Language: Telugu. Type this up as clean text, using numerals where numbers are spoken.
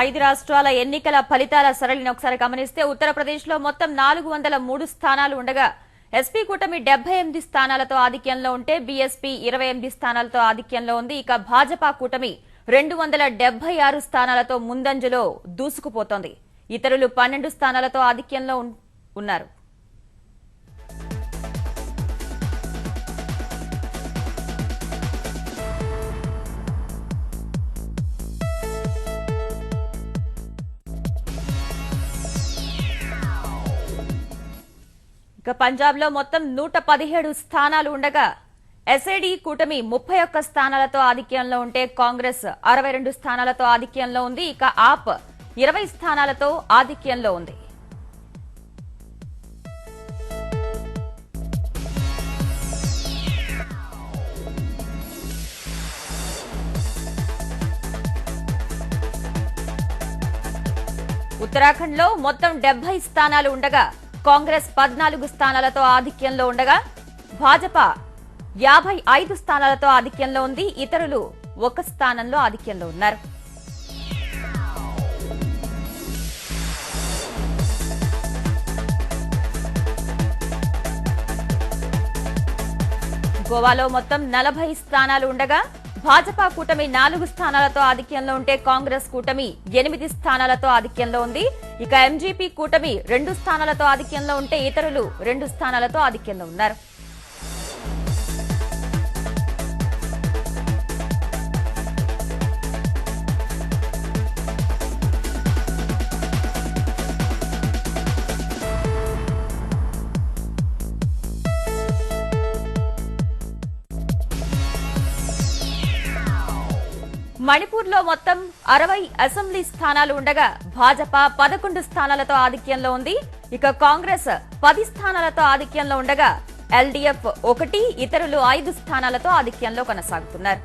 5 రాష్ట్రాల ఎన్నికల ఫలితాల సరళిని ఒకసారి గమనిస్తే ఉత్తరప్రదేశ్ లో మొత్తం 403 స్థానాలు ఉండగా ఎస్పీ కూటమి 78 స్థానాలతో ఆధిక్యంలో ఉంటే బీఎస్పీ 28 స్థానాలతో ఆధిక్యంలో ఉంది. ఇక భాజపా కూటమి 276 స్థానాలతో ముందంజలో దూసుకుపోతోంది. ఇతరులు 12 స్థానాలతో ఆధిక్యంలో ఉన్నారు. ఇక పంజాబ్ లో మొత్తం 117 స్థానాలు ఉండగా ఎస్ఐడి కూటమి 31 స్థానాలతో ఆధిక్యంలో ఉంటే కాంగ్రెస్ 62 స్థానాలతో ఆధిక్యంలో ఉంది. ఇక ఆప్ 20 స్థానాలతో ఆధిక్యంలో ఉంది. ఉత్తరాఖండ్ లో మొత్తం 70 స్థానాలు ఉండగా కాంగ్రెస్ 14 స్థానాలతో ఆధిక్యంలో ఉండగా భాజపా 55 స్థానాలతో ఆధిక్యంలో ఉంది. ఇతరులు 1 స్థానంలో ఆధిక్యంలో ఉన్నారు. గోవాలో మొత్తం 40 స్థానాలు ఉండగా భాజపా కూటమి 4 స్థానాలతో ఆధిక్యంలో ఉంటే కాంగ్రెస్ కూటమి 8 స్థానాలతో ఆధిక్యంలో ఉంది. ఇక ఎంజీపీ కూటమి 2 స్థానాలతో ఆధిక్యంలో ఉంటే ఇతరులు 2 స్థానాలతో ఆధిక్యంలో ఉన్నారు. మణిపూర్ లో మొత్తం 60 అసెంబ్లీ స్థానాలు ఉండగా భాజపా 11 స్థానాలతో ఆధిక్యంలో ఉంది. ఇక కాంగ్రెస్ 10 స్థానాలతో ఆధిక్యంలో ఉండగా ఎల్డీఎఫ్ 1, ఇతరులు 5 స్థానాలతో ఆధిక్యంలో కొనసాగుతున్నారు.